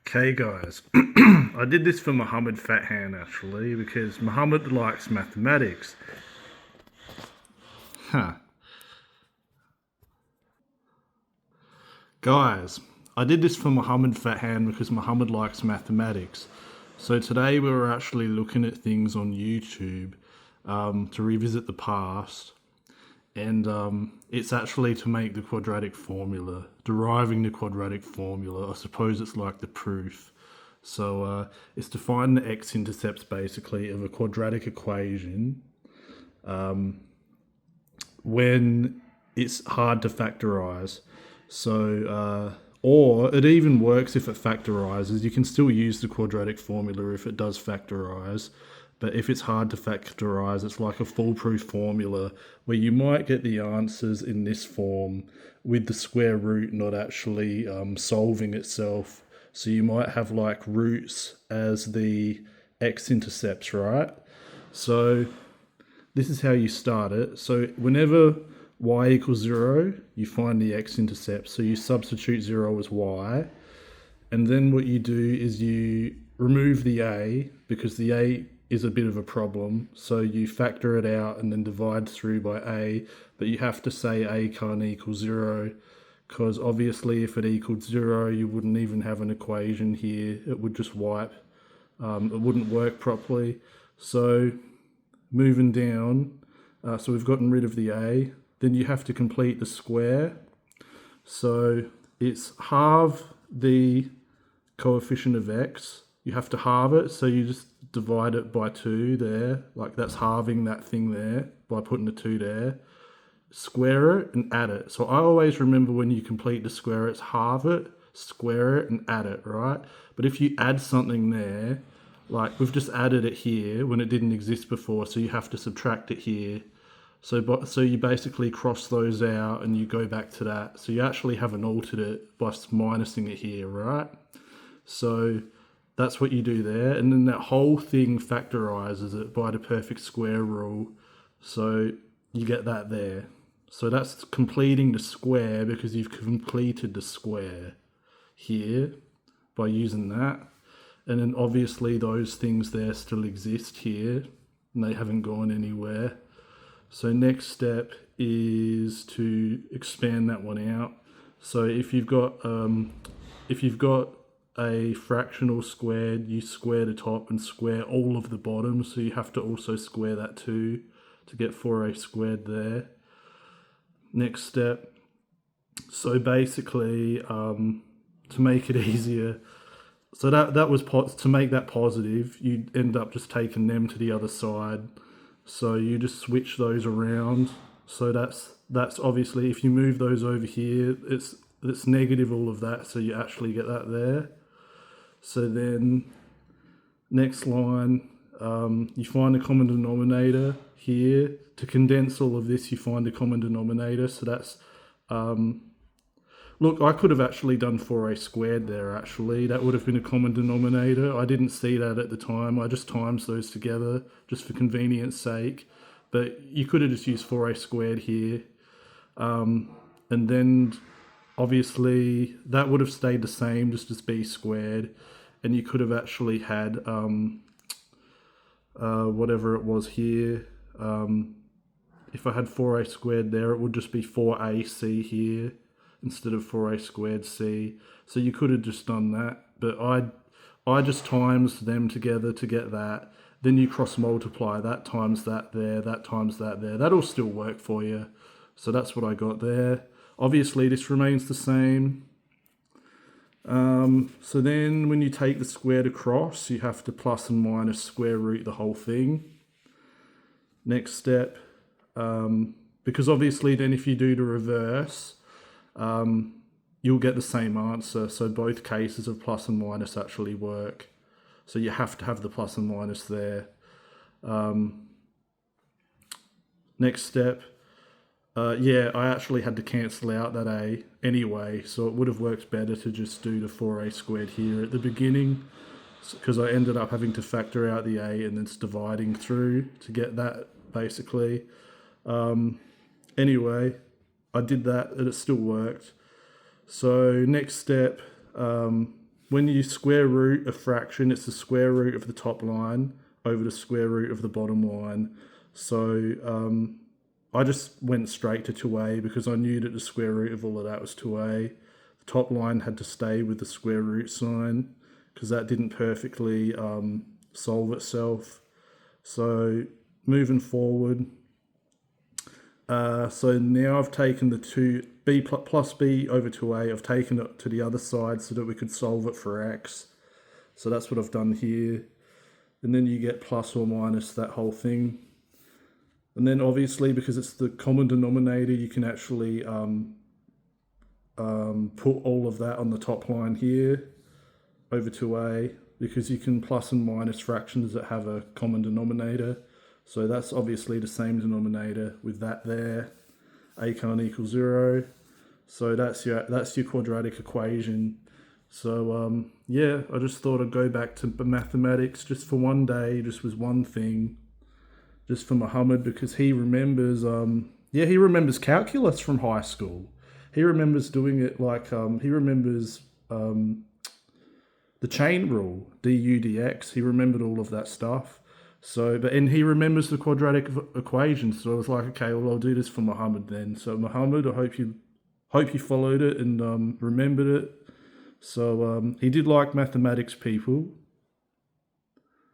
Okay, guys, I did this for Muhammad Fathan actually because Muhammad likes mathematics. Huh. Guys, I did this for Muhammad Fathan because Muhammad likes mathematics. So today we were actually looking at things on YouTube to revisit the past, and it's actually to make the quadratic formula, deriving the quadratic formula. I suppose it's like the proof. So it's to find the x-intercepts basically of a quadratic equation when it's hard to factorize. Or it even works if it factorizes. You can still use the quadratic formula if it does factorize. But if it's hard to factorize, it's like a foolproof formula where you might get the answers in this form with the square root not actually solving itself. So you might have like roots as the x-intercepts, right? So this is how you start it. So whenever y equals 0, you find the x-intercept. So you substitute 0 as y. And then what you do is you remove the a, because the a is a bit of a problem. So you factor it out and then divide through by a. But you have to say a can't equal 0, because obviously if it equaled 0, you wouldn't even have an equation here. It would just wipe. It wouldn't work properly. So moving down, so we've gotten rid of the a. Then you have to complete the square. So it's halve the coefficient of x. You have to halve it, so you just divide it by 2 there. Like that's halving that thing there by putting the 2 there. Square it and add it. So I always remember when you complete the square, it's halve it, square it, and add it, right? But if you add something there, like we've just added it here when it didn't exist before, so you have to subtract it here. So you basically cross those out and you go back to that. So you actually haven't altered it by minusing it here, right? So that's what you do there. And then that whole thing factorizes it by the perfect square rule. So you get that there. So that's completing the square because you've completed the square here by using that. And then obviously those things there still exist here and they haven't gone anywhere. So next step is to expand that one out. So if you've got a fractional squared, you square the top and square all of the bottom. So you have to also square that too to get 4a squared there. Next step. So basically, to make it easier, so that was to make that positive, you end up just taking them to the other side. So you just switch those around. So that's obviously, if you move those over here, it's negative all of that, so you actually get that there. So then next line, you find a common denominator here. To condense all of this, you find a common denominator. So that's look, I could have actually done 4a squared there, actually. That would have been a common denominator. I didn't see that at the time. I just times those together just for convenience sake. But you could have just used 4a squared here. And then obviously that would have stayed the same, just as b squared. And you could have actually had whatever it was here. If I had 4a squared there, it would just be 4ac here instead of 4a squared c. So you could have just done that, but I just times them together to get that. Then you cross multiply that times that there, that times that there. That'll still work for you. So that's what I got there. Obviously this remains the same. So then when you take the squared across, you have to plus and minus square root the whole thing. Next step, because obviously then if you do the reverse, you'll get the same answer. So both cases of plus and minus actually work. So you have to have the plus and minus there. Next step, yeah, I actually had to cancel out that a anyway, so it would have worked better to just do the 4a squared here at the beginning, because I ended up having to factor out the a and then it's dividing through to get that basically. Anyway, I did that and it still worked. So next step, when you square root a fraction, it's the square root of the top line over the square root of the bottom line. So I just went straight to 2a because I knew that the square root of all of that was 2a. The top line had to stay with the square root sign because that didn't perfectly solve itself. So moving forward, so now I've taken the 2b plus b over 2a, I've taken it to the other side so that we could solve it for x. So that's what I've done here. And then you get plus or minus that whole thing. And then obviously, because it's the common denominator, you can actually put all of that on the top line here over 2a, because you can plus and minus fractions that have a common denominator. So that's obviously the same denominator with that there. A can't equal 0. So that's your quadratic equation. So yeah, I just thought I'd go back to mathematics just for one day, just with one thing, just for Muhammad, because he remembers he remembers calculus from high school. He remembers doing it like he remembers the chain rule, du dx. He remembered all of that stuff. So, and he remembers the quadratic equation. So I was like, okay, well, I'll do this for Muhammad then. So Muhammad, I hope you followed it and remembered it. So he did like mathematics, people.